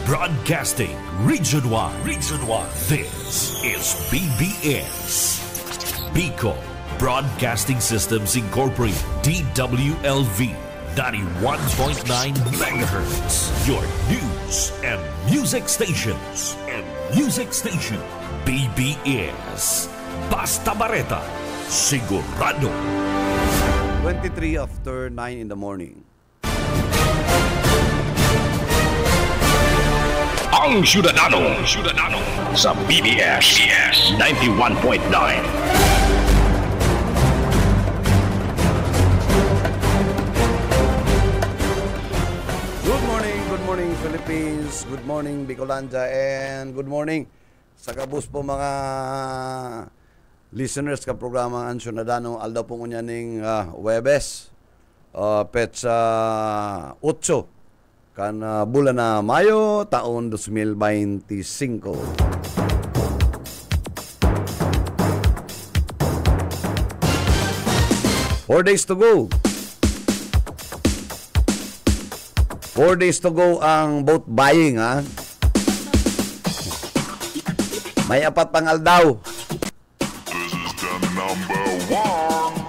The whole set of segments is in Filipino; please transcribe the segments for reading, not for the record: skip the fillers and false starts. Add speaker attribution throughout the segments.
Speaker 1: Broadcasting Region 1. Region 1. This is BBS. Bicol Broadcasting Systems Incorporated. DWLV 91.9 MHz. Your news and music stations. BBS. Basta Bareta. Sigurado.
Speaker 2: 23 after 9 in the morning.
Speaker 3: Ang Ciudadano sa BBS 91.9.
Speaker 2: Good morning Philippines, good morning Bicolanda, and good morning sa kabus po mga listeners ka programa ang Ciudadano. Aldaw po ngunya ning Webes petsa 8 kan bulan na Mayo taon 2025. 4 days to go. 4 days to go ang boat buying, ha? May apat pang aldaw.
Speaker 3: This is the number one.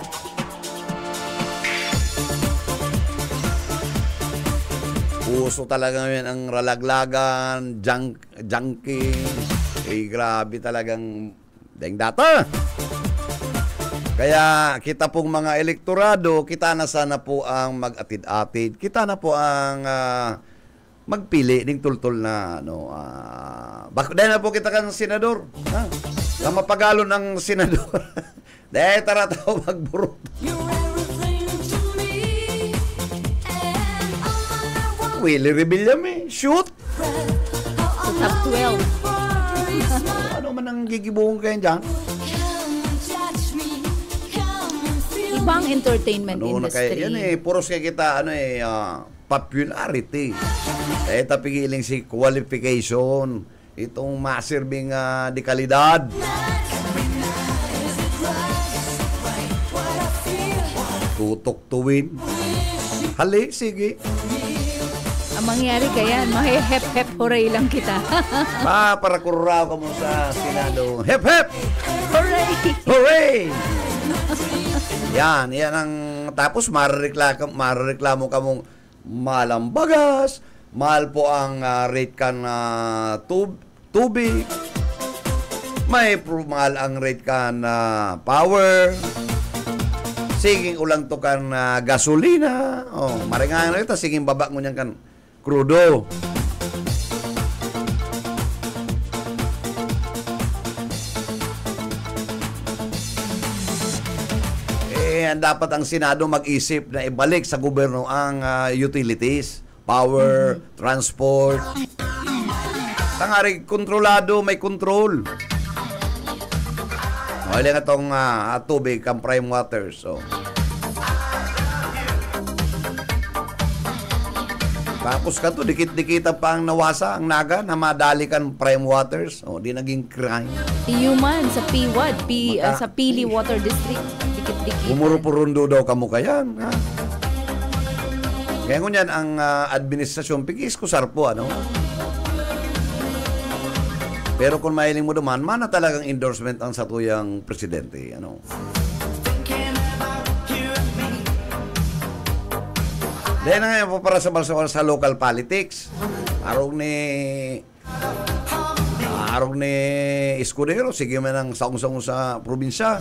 Speaker 2: Uso talaga ngayon ang ralaglagan, junkie. Grabe talagang deng data. Kaya kita pong mga elektorado, kita na sana po ang mag-atid-atid. Kita na po ang magpili ng tultol na dahil na po kita kan senador. Na mapagalo ng senador. Dahil tara tayo magburot. Willie Rebellion shoot.
Speaker 4: Top 12.
Speaker 2: Ano man ang gigibuhong kayo dyan?
Speaker 4: Ibang entertainment industry.
Speaker 2: Yan puros kaya kita popularity. Tapigiling si qualification. Itong masirbing di kalidad. Tutok to win. Hali, sige.
Speaker 4: Ang mangyari kaya, mahihep-hep hooray lang kita.
Speaker 2: Para kururaw ka mo sa Senado. Hep-hep!
Speaker 4: Hooray!
Speaker 2: Hooray! Yan ang tapos marereklamo ka mong mahal ang bagas, mahal po ang rate kan tubig, mahal ang rate kan power, siging ulang to kan gasolina, maringan ito, siging babak mo niyan kan krudo. Dapat ang Senado mag-isip na ibalik sa gobyerno ang utilities, power, transport. Tangari, kontrolado, may control. Wala nga itong tubig, ang prime water. So. Tapos ka to, dikit-dikita pa ang nawasa, ang naga, na madali kan prime waters. Di naging crime.
Speaker 4: Human sa PWAD, sa Pili Water District. Dikit-dikit.
Speaker 2: Umurupurundo daw kamo kayan. Kaya ngunyan ang administrasyon, pigis ko sarpo, Pero kung mahiling mo duman, mana talagang endorsement ang satuyang presidente, Dahil na ngayon po para sa local politics. Arong ni Escudero, sige man ang saung-saung sa probinsya.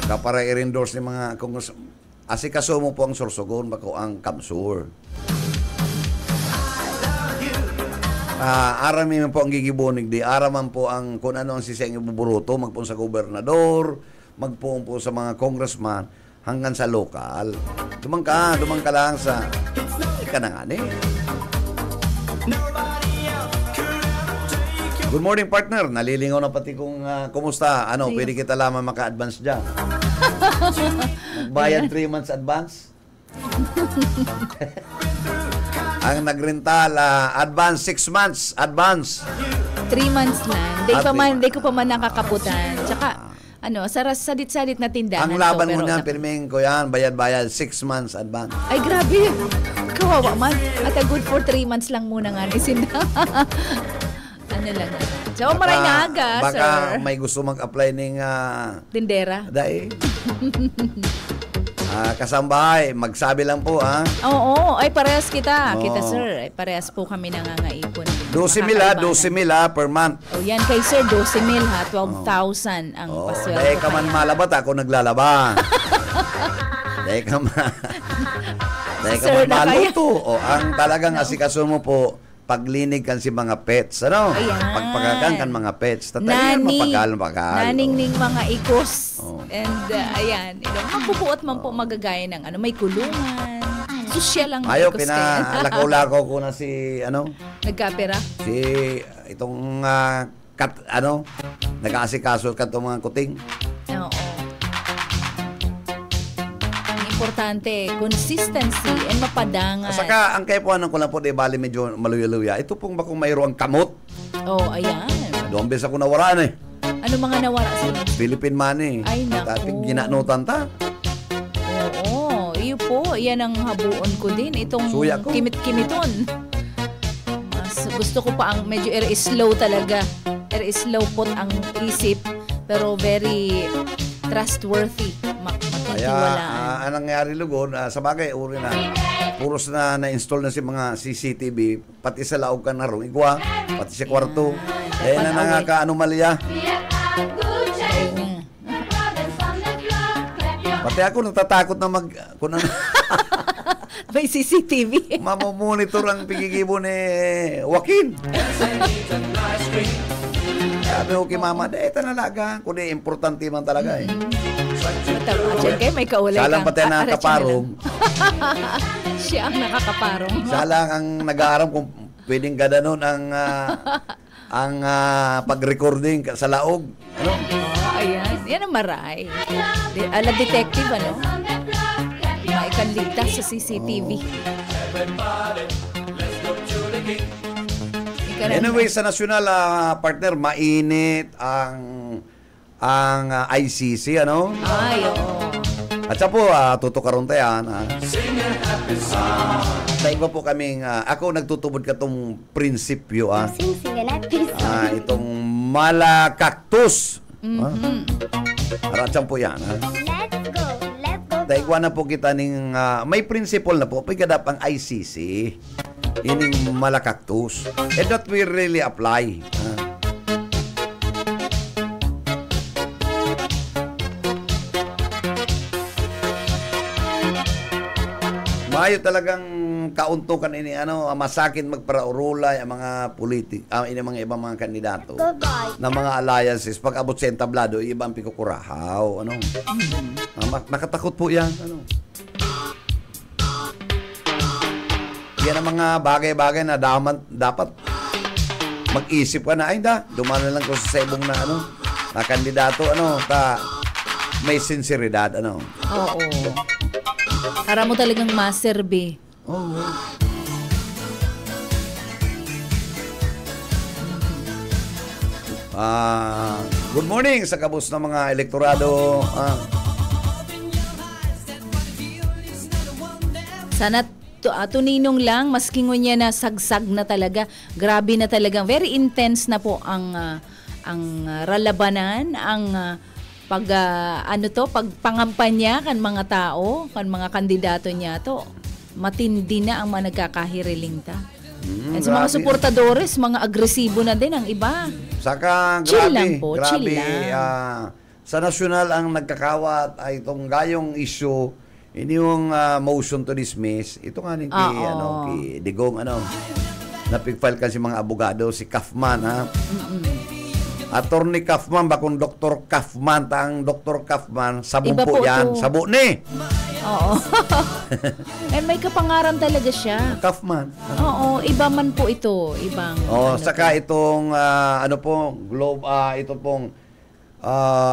Speaker 2: Kapara i-endorse ni mga asikaso mo po ang Sorsogon, bako ang Kamsur. Arami man po ang gigibonig di, araman po ang kung ano ang siseng ibuburuto, magpun sa gobernador, magpun po sa mga congressman, hanggang sa lokal. Dumang ka lang sa ka na nga Good morning, partner. Nalilingaw na pati kung kumusta. Pwede kita lamang maka-advance dyan. Magbayad 3 months advance. Ang nagrental, advance 6 months advance.
Speaker 4: 3 months na. Hindi ko pa man nakakaputan. Tsaka, sadit-sadit na tindahan.
Speaker 2: Ang laban
Speaker 4: to,
Speaker 2: mo
Speaker 4: pero
Speaker 2: niyan, pirming ko yan, bayad-bayad, 6 months advance.
Speaker 4: Ay, grabe. Kawawa man. At good for 3 months lang muna nga ni Sinda. Ano lang. So, maray na aga,
Speaker 2: baka
Speaker 4: sir.
Speaker 2: may gusto mag-apply ng
Speaker 4: Tindera.
Speaker 2: dahil. Kasambahay, magsabi lang po, ha?
Speaker 4: Oo, ay parehas kita.
Speaker 2: Oo.
Speaker 4: Kita, sir. Ay parehas po kami nangangaipon.
Speaker 2: 12,000 per month.
Speaker 4: O yan kay sir, 12,000 ha. 12,000 ang pasweldo.
Speaker 2: Dahil ka man malabat, ako naglalaba. Dahil ka man
Speaker 4: Sir na kaya.
Speaker 2: maluto. O, ang talagang asikaso mo po, paglinig kan si mga pets. Ano?
Speaker 4: Ayan.
Speaker 2: Pagpagakan kan mga pets. Tatalihan mapagal.
Speaker 4: Naning mga ikos.
Speaker 2: Oh.
Speaker 4: And ayan, magpupuot man po magagaya ng may kulungan. Sosyal ang
Speaker 2: Ayaw,
Speaker 4: ikos
Speaker 2: pinalakaw-lakaw ko na si,
Speaker 4: Nagkapera?
Speaker 2: si itong, nag-aasikaso ka itong mga kuting.
Speaker 4: Oo. Ang importante, consistency and mapadangan.
Speaker 2: Saka, ang kaipuanan ko lang po, di bali medyo maluya-luya. Ito pong bakong mayroong kamot.
Speaker 4: Oh, ayan.
Speaker 2: Doon bes ako nawaraan
Speaker 4: Ano mga nawara sa inyo?
Speaker 2: Philippine money.
Speaker 4: Ay, naku.
Speaker 2: Dati ginanutan ta.
Speaker 4: Oo, iyo po. Yan ang habuon ko din. Itong
Speaker 2: Suya ko.
Speaker 4: kimit-kimiton. Mas gusto ko pa ang medyo slow talaga. Slow po ang isip. Pero very trustworthy.
Speaker 2: Kaya,
Speaker 4: Matitiwalaan.
Speaker 2: anong nangyari lugon, sa bagay, uri na, puros na-install na si mga CCTV, pati sa laog ka na ron, igwa, pati sa kwarto. Eh, na nangaka-anomalya. Pati ako natatakot na
Speaker 4: May CCTV.
Speaker 2: mamomonitor ang pigigibo ni Joaquin. Sabi ko kay mama, ito nalaga. Kundi importante man talaga
Speaker 4: Diyan kayo, may kaulay
Speaker 2: Siya lang pati na
Speaker 4: Aratsin
Speaker 2: kaparong.
Speaker 4: na lang. Siya ang nakakaparong.
Speaker 2: Siya lang ang nag-aaram kung pwedeng gadanon ang pag-recording sa laog. Ano?
Speaker 4: Oh, ayan. Yan ang maray. Ala detective, maikanligtas sa CCTV.
Speaker 2: Anyway, sa nasyonal partner, mainit ang ICC,
Speaker 4: Ay, oo.
Speaker 2: At siya po, tutukaron tayo, sa iba po kaming, ako nagtutubod ka itong prinsipyo, itong malakaktus. Aratsyan po yan,
Speaker 5: Let's go.
Speaker 2: Daigwa na po kita ning may principle na po pagkadap ang ICC ining malakaktus and that will really apply. Mayo talagang kauntukan ini masakin magparaurula ang mga ini mga ibang mga kandidato na mga alliances pag abot sa entablado ibang pikukurahaw nakatakot po yan yan ang mga bagay-bagay na dapat mag-isip ka na dumano lang ko sa ibong na kandidato may sinseridad
Speaker 4: Oo. Para mo talagang maserbe.
Speaker 2: Oo. Good morning sa kabus ng mga elektorado.
Speaker 4: Sana tuninong lang, masking niya na sagsag na talaga. Grabe na talagang. Very intense na po ang ralabanan, ang pagpangampanya kan mga tao, kan mga kandidato niya to, matindi na ang mga nagkakahiriling ta. At sa mga suportadores, mga agresibo na din ang iba.
Speaker 2: Saka
Speaker 4: Chill
Speaker 2: grabe,
Speaker 4: lang po, chill
Speaker 2: grabe.
Speaker 4: lang.
Speaker 2: Sa nasyonal ang nagkakawat ay itong gayong issue, ini yung motion to dismiss. Ito nga ni kay Digong napig-file kasi mga abogado si Kaufman Attorney Kaufman, bakong Dr. Kaufman, ang Dr. Kaufman, sabon
Speaker 4: Iba
Speaker 2: po
Speaker 4: po
Speaker 2: yan.
Speaker 4: to.
Speaker 2: Sabon ni!
Speaker 4: Oo. And may kapangaran talaga siya.
Speaker 2: Kaufman.
Speaker 4: Oo, iba man po ito. Ibang
Speaker 2: Saka itong, globe, ito pong,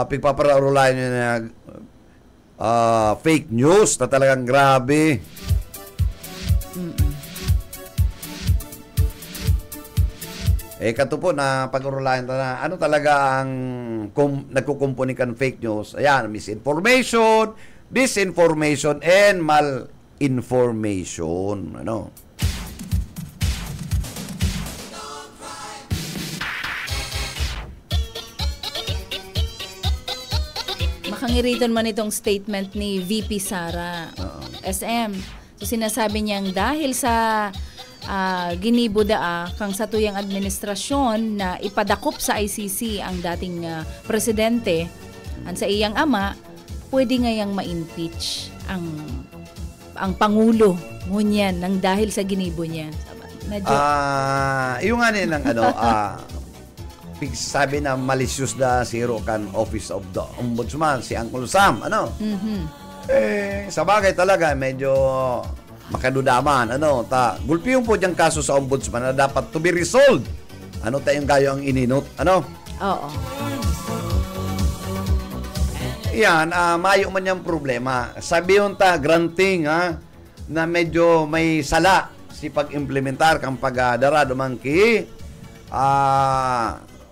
Speaker 2: pigpaparaulan nyo na fake news na talagang grabe. Kato po na pag-urulayan na ano talaga ang nagkukumpunikan fake news. Ayan, misinformation, disinformation, and malinformation. Ano?
Speaker 4: Makangiriton man itong statement ni VP Sara, SM. So sinasabi niyang dahil sa ginibuda kang sa tuyang administrasyon na ipadakop sa ICC ang dating presidente ang sa iyang ama, pwede ngayang ma-impeach ang Pangulo ngunyan nang dahil sa ginibo niya. Medyo
Speaker 2: yung nga ng sabi na malicious da zero kan Office of the Ombudsman, si Uncle Sam, ano? Sa bagay talaga, medyo makadudaman, ano? Gulpiyong po diyang kaso sa Ombudsman na dapat to be resolved. Ano tayong gayo ang ininot, ano?
Speaker 4: Oo.
Speaker 2: Yan, mayo man yung problema. Sabi yung granting, na medyo may sala si pag-implementar kang pag-darado man ki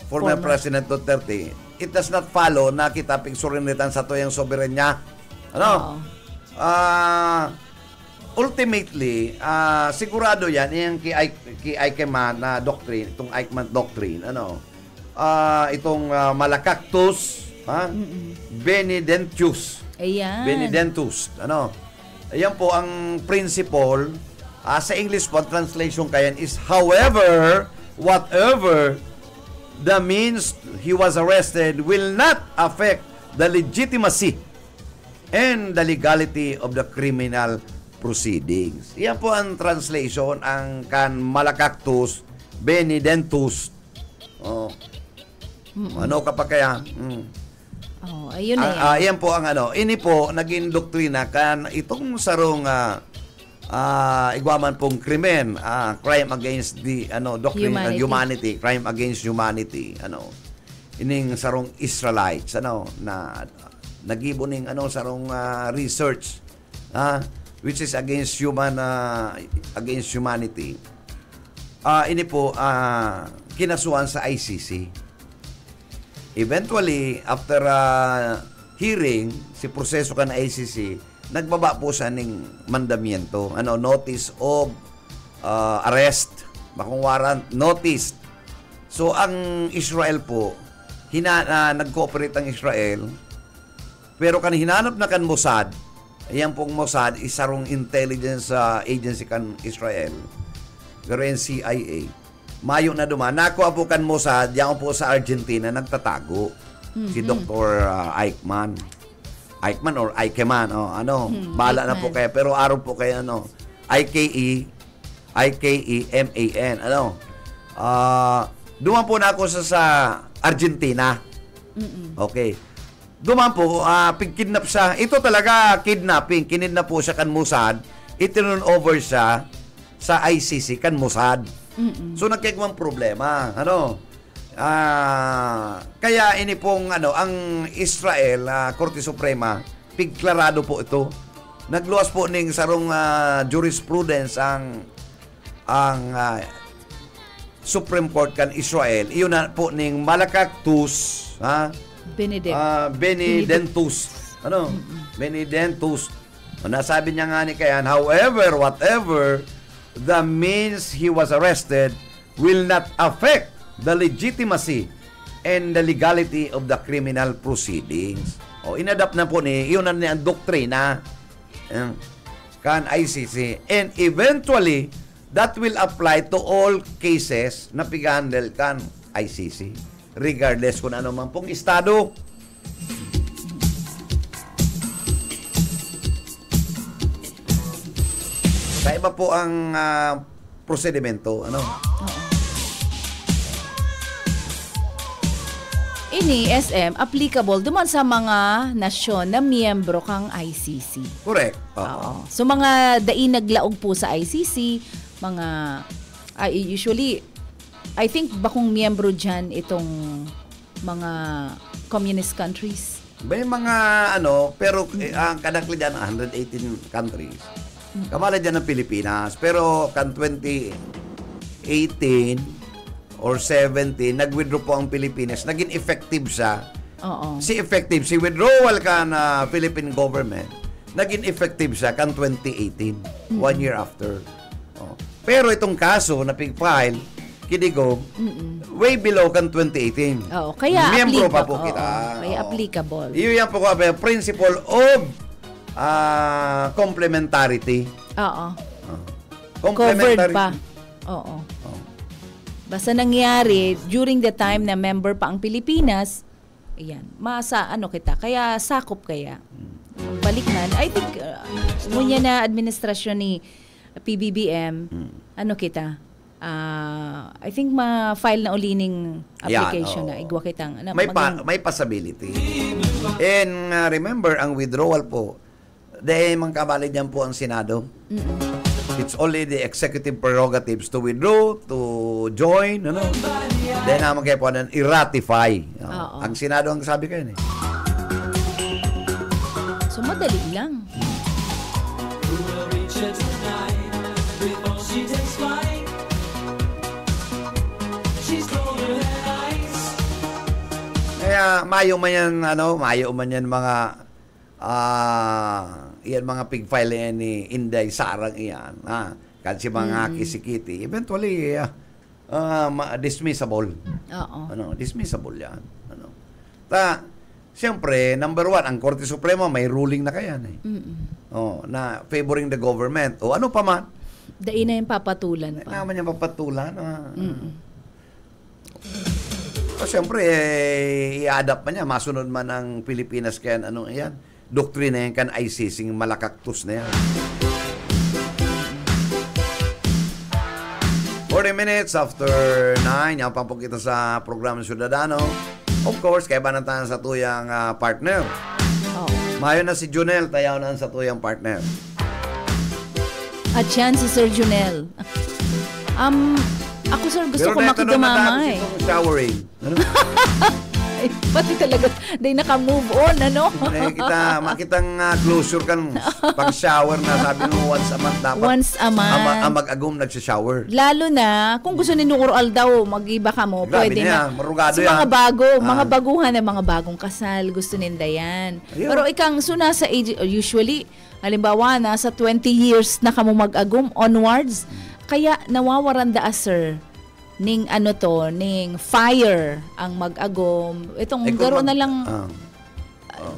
Speaker 2: former President Duterte. It does not follow na kita pigsurinitan sa tuyang soberanya. Ano? Ultimately, sigurado yan, yung ki Eichmann na doctrine, itong Eichmann doctrine, ano? Itong Malacactus, Benedictus.
Speaker 4: Ayan.
Speaker 2: Benedictus, ano? Ayan po ang principle. Sa English po, translation kayan is, however, whatever the means he was arrested will not affect the legitimacy and the legality of the criminal proceedings. Yan po ang translation, ang kan Malacactus, Benedictus. Ano kapag kaya?
Speaker 4: Ayun na
Speaker 2: yan po ang ano. Ini po, naging doktrina kan itong sarong igwaman pong krimen, crime against the doctrine of humanity, crime against humanity, ining sarong Israelites, na nagibo ning sarong research, which is against humanity. Ini po kinasuhan sa ICC. Eventually, after hearing, si proseso ka na ICC, nagbaba po siya ng mandamiento, notice of arrest, bakong warrant, notice. So, ang Israel po, nag-cooperate ang Israel, pero kan hinanap na kan Mossad, ayan pong Mossad, isarong intelligence agency kan Israel, pero yung CIA, mayo na duman, nakuha po kan Mossad, yan po sa Argentina, nagtatago, si Dr. Eichmann or Eichmann, bala na po kayo, pero araw po kayo, IKEMAN, duman po na ako sa Argentina. Okay. Duman po, pig-kidnap siya. Ito talaga, kidnapping. Kinidnap po siya kan Mossad. Itinun over siya sa ICC kan Mossad. So, nagkikmang problema. Kaya ini pong ang Israel, Korte Suprema, pigklarado po ito. Nagluwas po ning sarong jurisprudence ang Supreme Court kan Israel. Iyon na po ning Malacactus, Benedictus. Benedictus. Nasabi niya nga ni kayan, however, whatever the means he was arrested will not affect the legitimacy and the legality of the criminal proceedings. Inadapt na po iyon na ang doktrina kan ICC, and eventually that will apply to all cases na pig-handle kan ICC, regardless kung ano man pong estado. Kaya iba po ang prosedimento,
Speaker 4: Ini SM applicable duman sa mga nasyon na miyembro kang ICC.
Speaker 2: Correct.
Speaker 4: Oo. So mga dai naglaog po sa ICC, mga usually I think bakong miyembro diyan itong mga communist countries.
Speaker 2: May mga pero ang kadakli diyan 118 countries. Kamala diyan ng Pilipinas, pero kan 2018 or 17, nag-withdraw po ang Pilipinas, naging effective siya.
Speaker 4: Oo.
Speaker 2: Si withdrawal ka na Philippine government, naging effective siya kan 2018, 1 year after. Oh. Pero itong kaso na pig-file, kidigo, way below kan 2018.
Speaker 4: Oo, kaya
Speaker 2: miyembro pa po
Speaker 4: oo,
Speaker 2: kita.
Speaker 4: kaya applicable.
Speaker 2: Iyon yan po principle of complementarity.
Speaker 4: Oo.
Speaker 2: Complementarity.
Speaker 4: Covered pa. Oo. Basta nangyari during the time na member pa ang Pilipinas, ayan, kita, kaya sakop kaya. Balik na. I think, ngunya na administrasyon ni PBBM, I think ma-file na ulining application na igwa kitang
Speaker 2: may possibility. And remember, ang withdrawal po, dahil mangkabalid yan po ang Senado. It's only the executive prerogatives to withdraw, to join, Then naman kayo po i-ratify. Ang Senado ang sabi kayo.
Speaker 4: So, madali lang. Kaya
Speaker 2: mayo man yan mga iyan mga pig file ni Inday Sarang iyan. Kasi mga kisikiti, eventually dismissible.
Speaker 4: Oo.
Speaker 2: Dismissible yan. Siyempre, number 1, ang Korte Suprema may ruling na kaya na favoring the government. O ano pa man.
Speaker 4: Dahil na yung papatulan pa.
Speaker 2: Naman yung papatulan. Siyempre, i-adapt man niya. Masunod man ang Pilipinas kaya yan. Doktrina yan kan ICC, malakaktus na yan. 40 minutes after 9, yan pa po kita sa programa Ciudadano. Of course, kaya ba tayo sa tuyang partner? Mayo na si Junel, tayaw na sa tuyang partner.
Speaker 4: At yan si Sir Junel. Ako sir, gusto ko makidumamay.
Speaker 2: Showering.
Speaker 4: Ay, pati talaga, day naka-move on,
Speaker 2: makitang closure kan pag-shower na sabi mo once a month dapat.
Speaker 4: Once a month.
Speaker 2: Ang mag-agum nagsishower.
Speaker 4: Lalo na, kung gusto ni Nukural daw, mag-iba ka mo,
Speaker 2: grabe
Speaker 4: pwede
Speaker 2: na. Marugado yan.
Speaker 4: Mga mga baguhan na mga bagong kasal, gusto ninda yan.
Speaker 2: Ayun.
Speaker 4: Pero ikang, nasa age, usually, halimbawa, nasa 20 years na ka mo mag-agum onwards, kaya nawawaranda sir, ning fire ang mag-agom. Itong garo na lang,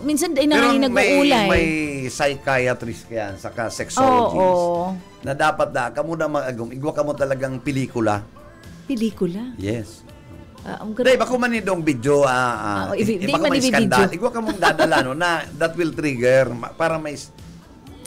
Speaker 4: minsan din na nag-uulay.
Speaker 2: May psychiatrist kaya, saka sexologist, na dapat kamo na mag-agom, igwa kamo talagang pelikula.
Speaker 4: Pelikula?
Speaker 2: Yes. Dahil bako man itong video, bako man skandal, igwa kamong dadala, na that will trigger, para may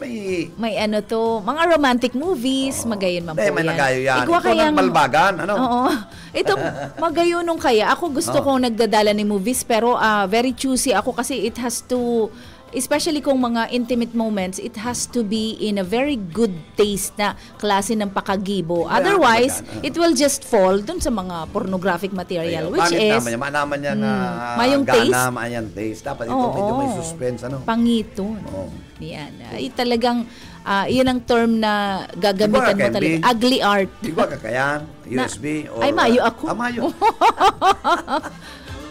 Speaker 4: mga romantic movies, magayon man po yan.
Speaker 2: May nagayo yan.
Speaker 4: Ito
Speaker 2: ng balbagan,
Speaker 4: Oo. Ito, magayon nung kaya. Ako gusto kong nagdadala ni movies, pero very choosy ako kasi it has to, especially kung mga intimate moments, it has to be in a very good taste na klase ng pakagibo. Otherwise, it will just fall dun sa mga pornographic material, which is
Speaker 2: naman yan
Speaker 4: mayong taste.
Speaker 2: Mayong taste. Dapat ito medyo may suspense.
Speaker 4: Pangiton. Yan. Talagang yun ang term na gagamitan mo talaga. Ugly art.
Speaker 2: Diba kakayan? USB?
Speaker 4: Ay, mayo ako.
Speaker 2: Mayo.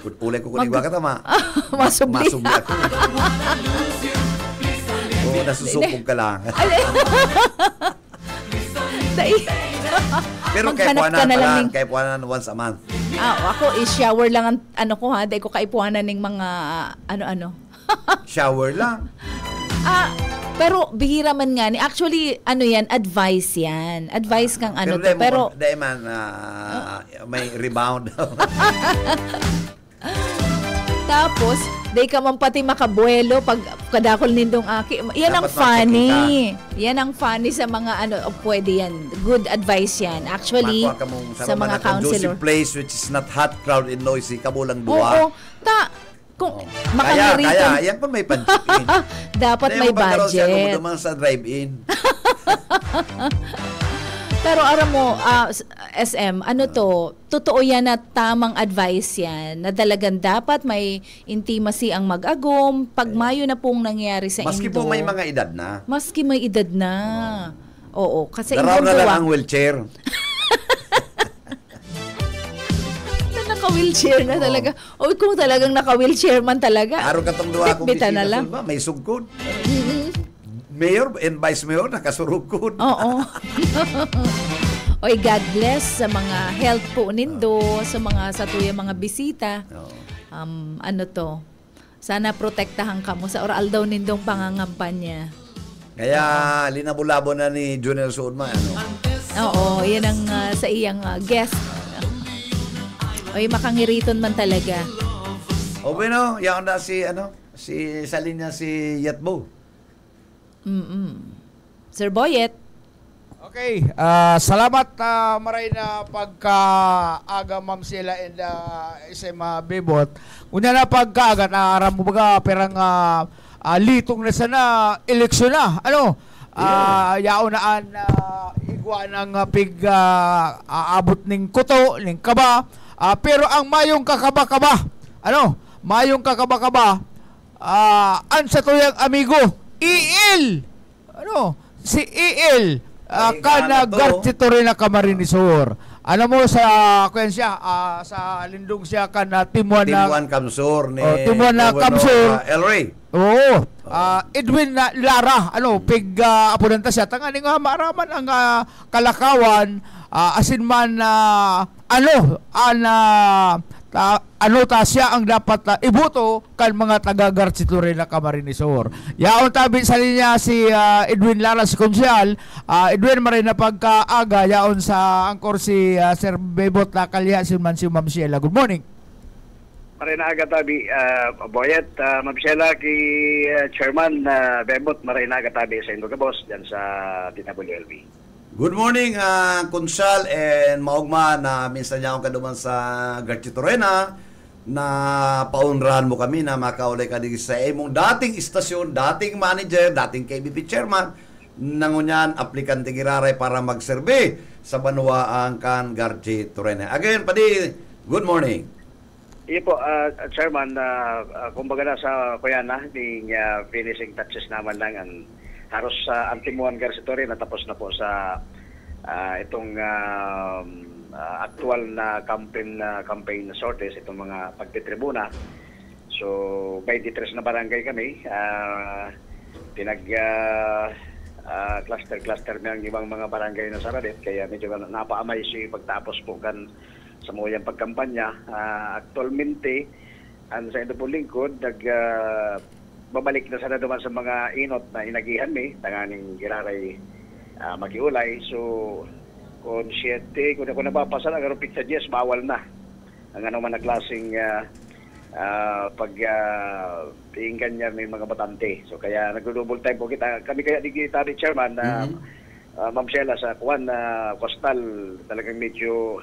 Speaker 2: Ulay ko kunigwa ka tama.
Speaker 4: Masubli.
Speaker 2: Masubli ako. Oo, nasusupog ka lang. Pero kaya puwanan once a month.
Speaker 4: Ako is-shower lang ang dahil ko kaipuhanan ng mga
Speaker 2: Shower lang.
Speaker 4: Pero bihira man nga ni. Actually, yan, advice yan. Advice kang pero
Speaker 2: dahil man, may rebound.
Speaker 4: Tapos, day ka man pati makabuelo pag kadakol nindong aki. Yan ang funny. Yan ang funny sa mga pwede yan. Good advice yan. Actually, sa mga counselor.
Speaker 2: Place which is not hot, crowded, and noisy, kabulang duwa.
Speaker 4: Oo. Kung makangiriton.
Speaker 2: Kaya, yan pa may pan-check-in.
Speaker 4: Dapat may budget.
Speaker 2: Kaya sa drive-in.
Speaker 4: Pero aram mo, SM, totoo yan na tamang advice yan, na talagang dapat may intimacy ang mag-agom, pag mayo na pong nangyari sa
Speaker 2: Maski po may mga edad na.
Speaker 4: Maski may edad na. Oo, kasi
Speaker 2: Daraw na lang ang wheelchair.
Speaker 4: Naka-wheelchair na talaga. O kung talagang naka-wheelchair man talaga.
Speaker 2: Araw katong duha akong
Speaker 4: bitbitan na
Speaker 2: bisita
Speaker 4: lang.
Speaker 2: sul ba, may sugkod. Mayor and Vice Mayor nakasurugkod.
Speaker 4: Oo. Oy, God bless sa mga health po nindo, sa mga tuyang mga bisita. Ano to? Sana protektahan ka mo sa oral daw nindong pangangampanya.
Speaker 2: Kaya linabulabo na ni Junior Suudma
Speaker 4: Oo, yan ang sa iyang guest. Oy, makangiriton man talaga.
Speaker 2: O bueno, yaon na si sa linya si Yatbo.
Speaker 4: Sir Boyet.
Speaker 5: Okay, salamat maray na pagkaaga Ma'am Sheila and SM Bebot. Una na pagkaaga na aram mo baga perang litong na sana eleksyon na. Yaunaan igwa ng abot ning kuto, ning kaba. Pero ang mayong kakaba-kaba, mayong kakaba-kaba, sa tuyang amigo, EL! Si EL! Kana Garchito rin na Camarinesor. Mo sa sa lindong siya kana Timuan
Speaker 2: Kamsur ni
Speaker 5: Timuan na Kamsur.
Speaker 2: El Rey.
Speaker 5: Oo. Edwin Lara, apunanta siya tanganing maaraman ang kalakawan asin man siya ang dapat ibuto kan mga taga-Garchito rin na Camarinesor. Yaon tabi sa linya si Edwin Lara, si Konsyal. Edwin maray na pagkaaga yaon sa angkor si Sir Bebot na kalya si Ma'am Sheila. Good morning.
Speaker 6: Maray na aga tabi Boyet, Ma'am Sheila, ki Chairman Bebot, maray na aga tabi sa Indoga Boss dyan sa DWLV.
Speaker 2: Good morning, Konsal and Maugma na minsan niya akong kaduman sa Garchito Rena na paunrahan mo kami na makaulay ka din sa imong dating istasyon, dating manager, dating KBP chairman nangunyan aplikante giraray para magserbe sa Banuaan kan Garchito Rena. Again, Padi, good morning.
Speaker 6: Iyo po, Chairman, kumbaga na sa kuyana, yung finishing touches naman lang ang haros sa Antimuan Garchito Rena, natapos na po sa itong actual na campaign na sorties, itong mga pagtitribuna. So, 23 na barangay kami. Cluster ng ibang mga barangay na Saradet, kaya medyo napaamay si pagtapos po kan sa muyang pagkampanya. Actualmente, sa ito po lingkod, babalik na sana duman sa mga inot na inagihan mi, tanganing giraray magiulay. So, kung 7, kung ako nabapasa na, pero pizza 10, bawal na. Ang man na klaseng tingkan niya may mga batante. So, kaya nag-double time po kita. Kami kaya digitary chairman na Ma'am Sheila sa Kuwan na Coastal, talagang medyo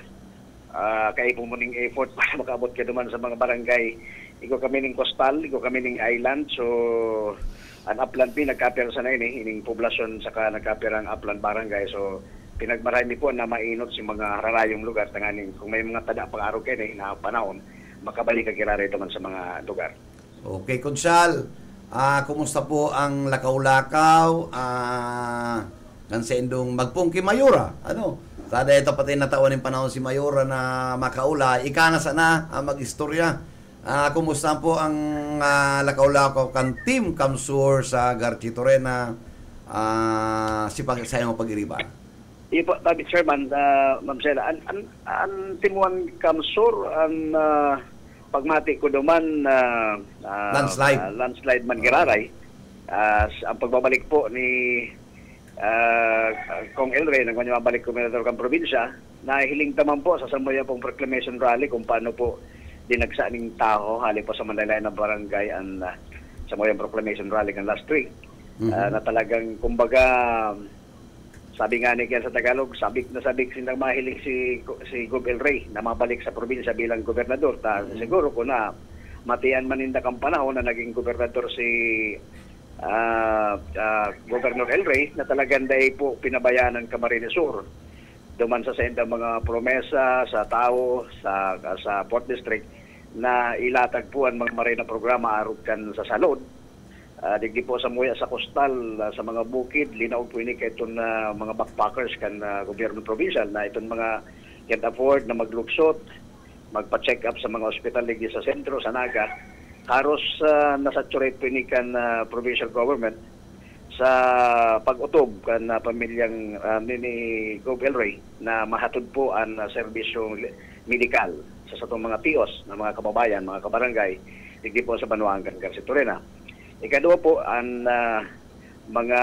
Speaker 6: kaipumuning effort para makaabot ka duman sa mga barangay. Iko kami ning coastal, iko kami ning island. So, ang upland nagkapir sa na ining poblasyon saka nagkapir ang upland barangay. So, pinagmarami po na mainot si mga rarayong lugar. Tanganing kung may mga tada pang-araw kayo na panahon, makabalik ka kirara ito man sa mga lugar.
Speaker 2: Okay, Konsal. Kumusta po ang lakaw-lakaw? Sa indong magpungki Mayura. Sada ito pati natawan ng panahon si Mayura na makaula. Ika na sana mag-istorya. Kumusta po ang lakaw-lakaw kan Team Kamsur sa Garchito Rena sa iyong pag-iriba?
Speaker 6: Iyo po, David Chairman, Ma'am Sheila, ang Timuan Kamsur, ang pagmati ko duman landslide man giraray. Ang pagbabalik po ni Kong El Rey, nang kanyang mabalik Gobernador ng probinsya, nahiling taman po sa samuya pong proclamation rally kung paano po dinagsa ng tao hali po sa Mandaylay na barangay ang samuya proclamation rally ng last week. Na talagang kumbaga sabi nga ni Ken sa Tagalog, sabik silang mahilig si Gob El Rey na mabalik sa probinsya bilang gobernador. Siguro ko na matiyan manindak ang panahon na naging gobernador si Governor El Rey na talagang dahil po pinabayaan ng Camarinesor. Duman sa sendang mga promesa sa tao, sa Port District na ilatag po ang mga marina programa arog kan sa salod. Digdi po sa muya sa coastal, sa mga bukid, linaw po ini kay itong mga backpackers kan gobyerno provincial na itong mga can't afford na magluksot magpa-check up sa mga ospital ligi sa sentro, sa Naga, haros nasaturate pinikan provincial government sa pag-utob kan pamilyang ni Gov. Elroy na mahatod po ang serbisyo medikal sa satong mga TIOS na mga kababayan, mga kabarangay, digdi po sa Banuangan, Garcetorena. Ikaduwa po ang mga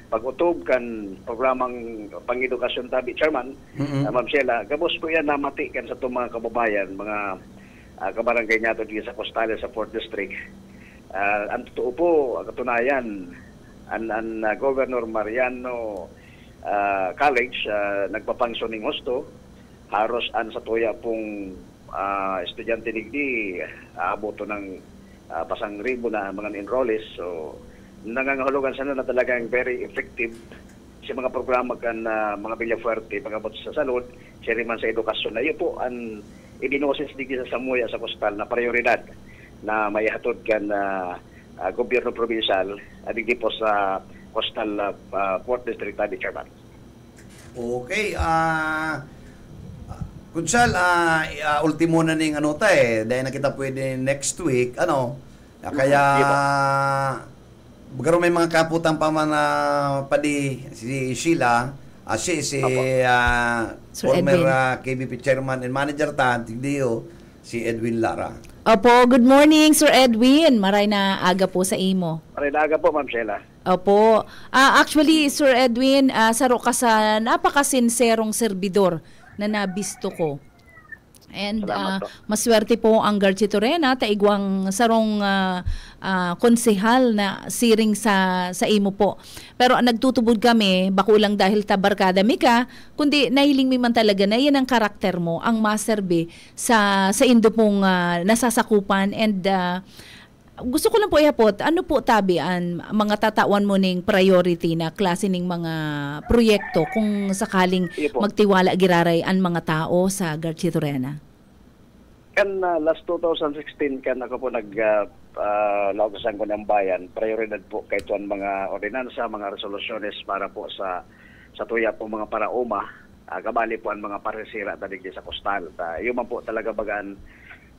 Speaker 6: pag-utob kan programang pang-edukasyon tabi chairman, Ma'am Sheila, gabos po yan namati kan sa itong mga kababayan, mga kabarangay nato dito sa Costales, sa 4th District. Ang totoo po, katunayan, ang Governor Mariano College nagpapangsyoning husto, haros an sa tuya pong estudyante digdi, aboto ng pasang ribo na mga enrollees. So, nangangahulugan sana na talagang very effective sa mga programa kan mga Villafuerte, pagabot sa salud, siya man sa edukasyon. Na iyo po ang ibinosis digdi sa Samuya sa Coastal na prioridad na may hatod kan gobyerno provincial digdi po sa Coastal 4th District Tabi Chairman.
Speaker 2: Okay, Kunsal, ultimo na ning dahil na kita pwede next week, kaya magkaroon may mga kaputan pa man padi si Sheila, si former KBP Chairman and Manager si Edwin Lara.
Speaker 4: Opo, good morning Sir Edwin. Maray na aga po sa imo.
Speaker 6: Maray na aga po, Ma'am Sheila.
Speaker 4: Opo. Actually, Sir Edwin, saro ka sa napakasinserong serbidor na nabisto ko. And maswerte po ang Garcetorena taigwang sarong konsehal na siring sa imo po. Pero nagtutubod kami bako lang dahil tabarkada mi ka, kundi nahiling mi man talaga na yan ang karakter mo ang maserbe sa indo pong nasasakupan. And gusto ko lang po ihapot, ano po tabi ang mga tatawan mo ning priority na klase ning mga proyekto kung sakaling magtiwala giraray ang mga tao sa Garcetorena?
Speaker 6: Kan last 2016 kan ako po laugasan ko ng bayan, prioridad po kay tuan mga ordinansa, mga resolusyones para po sa tuya po mga parauma, kabali po ang mga paresira tadig sa Coastal. Yung man po talaga bagaan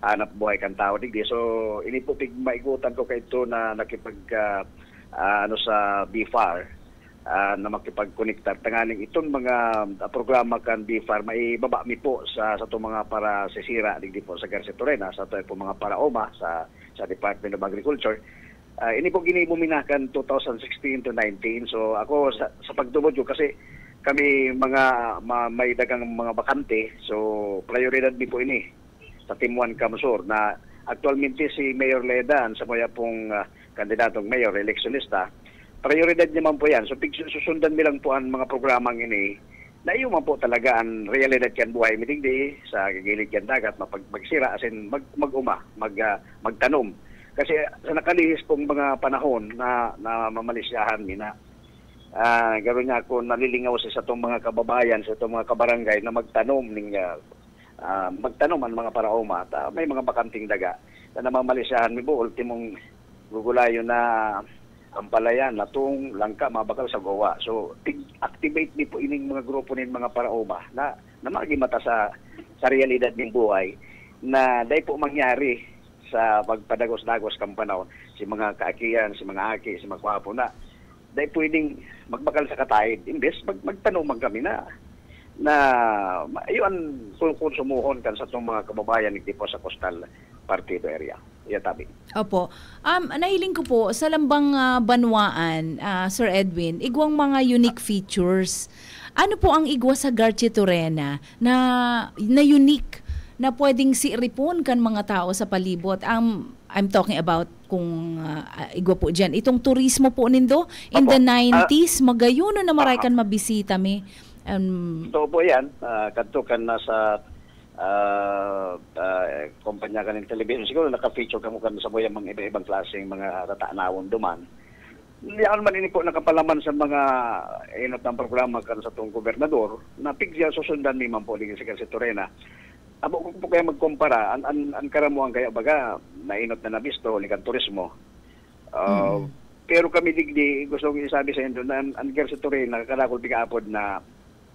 Speaker 6: hanap buhay kan tao digdi. So ini po maigutan ko kay ito na nakipag sa BFAR na makipag-connectar tanganing itong mga programa kan BFAR may baba mi po sa itong mga para sisira digdi po sa Garcetorena, sa ito po mga paraoma sa Department of Agriculture. Ini po ginibuminakan 2016 to 19. So ako sa pagtubod ko kasi kami may dagang mga bakante, so prioridad mi po ini sa Timuan Kamsur na actualmente si Mayor Ledan sa mga pong kandidatong mayor, eleksyonista, prioridad naman po yan. So susundan nilang po ang mga programang ini na iyo man po talaga ang realidad yan buhay mitigdi sa gilid yan dagat, magsira asin magtanom. Kasi sa nakalihis pong mga panahon na mamalisyahan mi na gano'n niya ako nalilingaw sa itong mga kababayan, sa itong mga kabarangay na magtanom ang mga paraoma at may mga bakanting daga na namamalisyahan mi po ultimong gugulayo na ampalayan, latong, langka, mabakal sa gowa. So activate mi po ining mga grupo nin mga paraoma na magimata sa realidad ng buhay na dahil po mangyari sa pagpadagos-dagos kang panahon si mga kaakiyan, si mga aki, si mga kwapo na dahil pwedeng magbakal sa katahid imbes magtanong kami na ayun konsumuhon kan sa itong mga kababayan ng tipo sa Coastal Partido area. Tabi.
Speaker 4: Opo. Nahiling ko po sa Lambang Banwaan, Sir Edwin, igwang mga unique features. Ano po ang igwa sa Garcetorena na unique na pwedeng siiripon kan mga tao sa palibot? I'm talking about kung igwa po dyan. Itong turismo po nindo in the 90s, magayuno na maray kan mabisita mi.
Speaker 6: Ito po yan, kadto kan nasa kumpanya ka ng television, siguro naka-feature ka mo sa buhay mga iba-ibang klaseng mga tataanawon duman. Yan man ini po nakapalaman sa mga inot ng programa kan sa itong gobernador na pigya susundan ni man po din sa Garcetorena. Abo ko po kayo magkumpara, ang karamuan kaya baga na inot na nabisto, likan turismo. Pero kami digdi, gusto kong isabi sa inyo na ang Garcetorena, nakakadakol bigapod na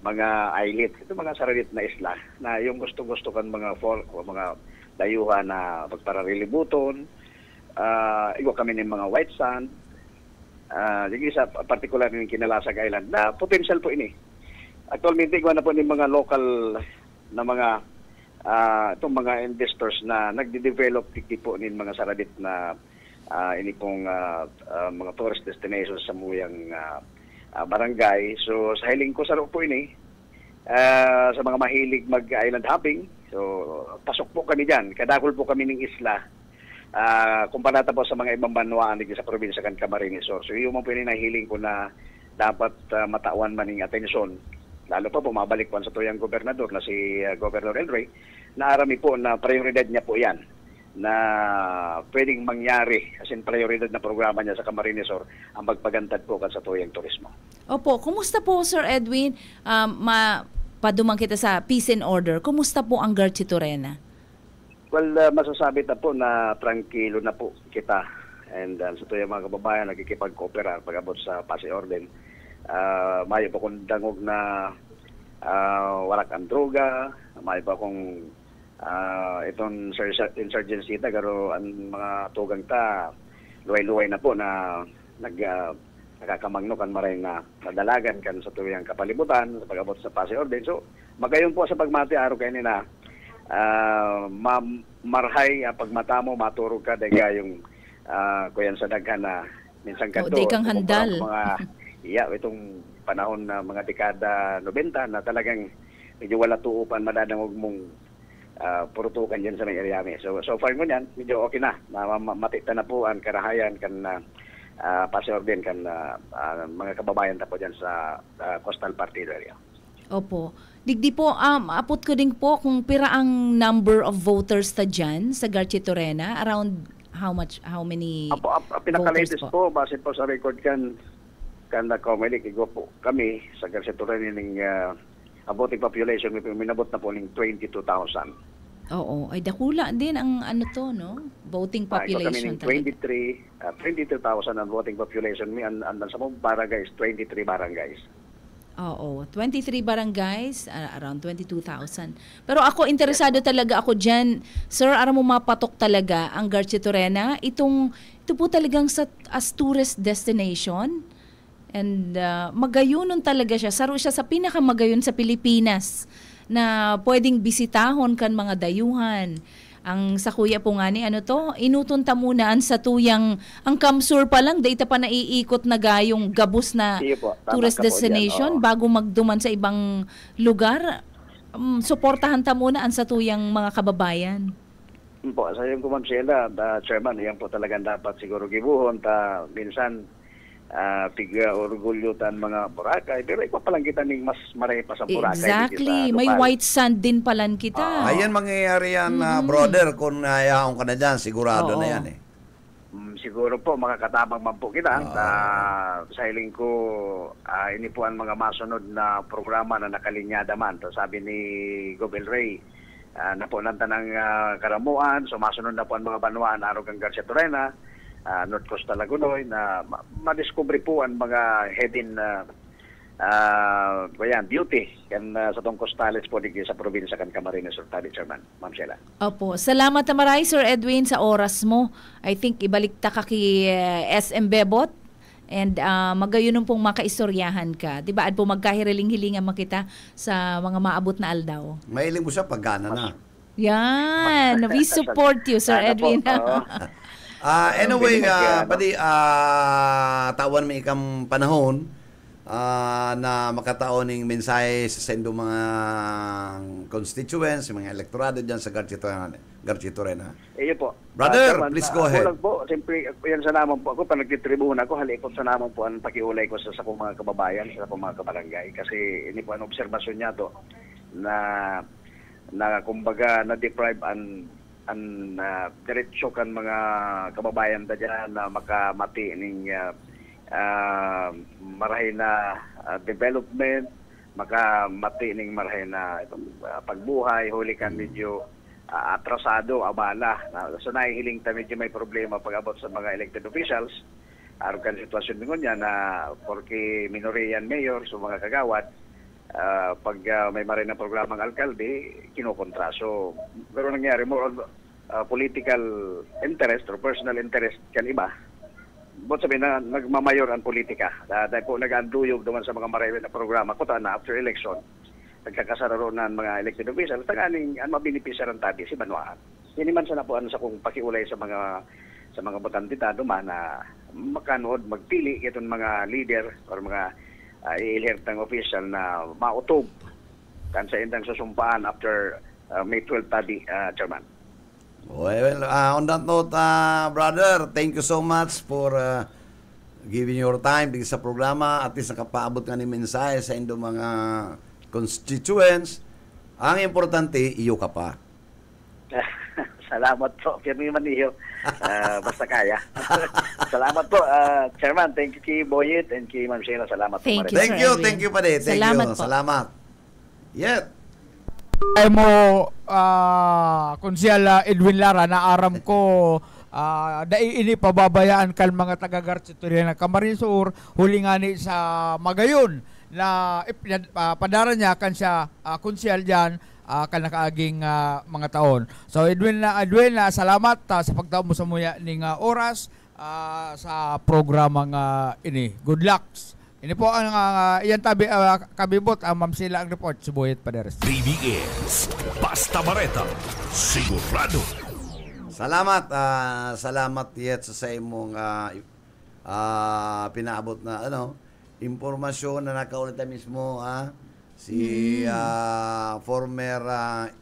Speaker 6: mga islet, ito mga saralit na isla na yung gusto-gusto kan mga folk o mga dayuhan na pagpararilibuton, iwa kami ng mga white sand, yung isa particular yung Kinalasag Island na potential po ini. Actualmente iwa na po ng mga local na mga itong mga investors na nagde-develop tikti po ng mga saradit na ini pong mga tourist destinations sa muyang barangay. So sa hiling ko sa po ini sa mga mahilig mag-island hopping. So pasok po kami diyan. Kadakol po kami ng isla. Kumpara po sa mga ibang banwaan dito sa probinsya kan Camarines Sur. So yung mga po ini nahiling ko na dapat matawan man ng atensyon. Lalo pa bumabalik po sa tuyang gobernador na si Governor El Rey, na arami po na prioridad niya po yan na pwedeng mangyari as in prioridad na programa niya sa Camarines Sur ang magpagantad po kan sa tuyang turismo.
Speaker 4: Opo, kumusta po Sir Edwin? Padumang kita sa peace and order. Kumusta po ang Garchitorena?
Speaker 6: Well, masasabi na po na tranquilo na po kita and sa tuyang mga kababayan nagkikipag-cooperar pag-abot sa Pasi Orden. Mayo pa kong dangog na walak ang droga, mayo pa kong itong insurgency ta, pero ang mga tugang ta luway-luway na po na nakakamangno kan maray na nadalagan kan sa tuyang kapalibutan sa pag-abot sa Pasi Orden. So magayon po sa pagmati araw kayo na marhay pagmata mo maturog ka dahil yung kuyan sa daghan na minsan ka
Speaker 4: di kang handal.
Speaker 6: Itong panahon na mga dekada 90 na talagang medyo wala tuupan madadangog mong purutukan dyan sa may area. So far mo yan, medyo okay na. Matita na po ang karahayan kan Pasi Orden kan mga kababayan ta po dyan sa coastal partido area.
Speaker 4: Opo. Digdi po, apot ko din po kung pira ang number of voters ta dyan sa Garchitorena. Around how many
Speaker 6: pinaka-latest
Speaker 4: voters
Speaker 6: po, base po sa record kan na Comelec, igo po kami sa Garchitorena ng voting population, may minabot na po ng 22,000.
Speaker 4: Oo, ay dakula din ang no? Voting population
Speaker 6: talaga. 22,000 ang voting population. May andan sa mga barangays, 23 barangays.
Speaker 4: Oo, 23 barangays, around 22,000. Pero ako, interesado talaga ako dyan. Sir, ara mo mapatok talaga ang Garchitorena. Ito po talagang as tourist destination. And magayunon talaga siya. Saro siya sa pinakamagayon sa Pilipinas na pwedeng bisitahon kan mga dayuhan. Ang sa kuya po nga ni inutunta muna ang sa tuyang, ang Kamsur pa lang, data pa naiikot na gayong gabos na tourist destination bago magduman sa ibang lugar. Suportahan ta muna ang sa tuyang mga kababayan.
Speaker 6: Po, sa yung kumamsela, Chairman, yan po talagang dapat siguro gibuhon ta minsan orgulyo tan mga Boracay, pero ikaw palang kita ning mas maray pa sa Boracay.
Speaker 4: Exactly, may white sand din palan kita.
Speaker 2: Ayan mangyayari yan, brother, kung nayaon ka na dyan, sigurado na yan
Speaker 6: Siguro po, makakatabang man po kita. Sa hiling ko, ini po ang mga masunod na programa na nakalinyada man. So, sabi ni Gobel Rey, na po ng tanang karamuan, so masunod na po ang mga banwaan, Arugang Garchitorena, North Coastal Lagunoy, na madiscovery po ang mga heading beauty kan sa tong costales po dito sa probinsya kan Camarines Sur, Chairman, Ma'am Sheila.
Speaker 4: Opo, salamat na maray Sir Edwin sa oras mo. I think ibalik ta ka kay SM Bebot and magayon pong makaistoryahan ka. Di ba? At po magkahiriling-hilingan makita sa mga maabot na aldaw.
Speaker 2: Mahiling mo siya paggana na.
Speaker 4: Yan, we support you Sir Edwin.
Speaker 2: Anyway, tawan may ikang panahon na makataon ng mensahe sa sendo mga constituents, mga elektorado dyan sa Garchitorena.
Speaker 6: Iyo po.
Speaker 2: Brother, please go ahead.
Speaker 6: Po, siyempre, yan sa naman po ako, pag nagtitribuna ako, halikot sa naman po ang pakiulay ko sa mga kababayan, sa mga kabarangay. Kasi ini po ang obserbasyon niya to na kumbaga na-deprive ang diretsyo kan mga kababayan da dyan na makamati ning marahay na development, makamati ning marahay na pagbuhay, huli kan medyo atrasado, abala. So nahihiling ta medyo may problema pag-abot sa mga elected officials. Aron kan sitwasyon ningon niya na porque minoriyan mayor, so mga kagawad, pag may marin na programang alkalde, kinukontra. So, pero nangyari more on political interest or personal interest kan iba. But sabihin na nagmamayor ang politika. Dahil po nag-anduyog naman sa mga marin na programa ko na after election, nagkakasararo ng mga elected officials, taganing ang mabinipisya ng tabi si Banwaan. Yan naman sana po sa kung pakiulay sa mga botante duman na makanood, magpili itong mga leader or mga i-elect official na mautob kan sa indang susumpaan after May 12 tabi, Chairman.
Speaker 2: Well, on that note, brother, thank you so much for giving your time dito sa programa at least nakapaabot nga ni mensahe sa inyong mga constituents. Ang importante, iyo ka pa.
Speaker 6: Salamat po, Pirmi Maniyo. Basta kaya. Salamat po, Chairman. Thank you kay Boyet and kay Ma'am Sheila. Salamat po.
Speaker 4: Thank you,
Speaker 2: Thank
Speaker 4: Sir
Speaker 2: you,
Speaker 4: Edwin.
Speaker 2: thank you pa din. Thank
Speaker 4: Salamat
Speaker 2: you.
Speaker 4: po.
Speaker 2: Salamat. Yeah.
Speaker 5: Ay mo, Konsyal Edwin Lara, na aram ko, ini pababayaan kan mga taga-Garchitoria ng Camarines Sur, huli nga ni sa Magayon, na padara niya kan siya konsyal dyan, kan nakaaging mga taon. So Edwin, salamat sa pagtaon mo sa muya ning oras sa programang ini. Good luck. Ini po ang iyan tabi kabibot ang Ma'am Sheila ang report sa Boyet Paderes.
Speaker 1: BBS Basta Bareta, sigurado.
Speaker 2: Salamat. Salamat yet sa imong pinaabot na impormasyon na nakaulit na mismo si former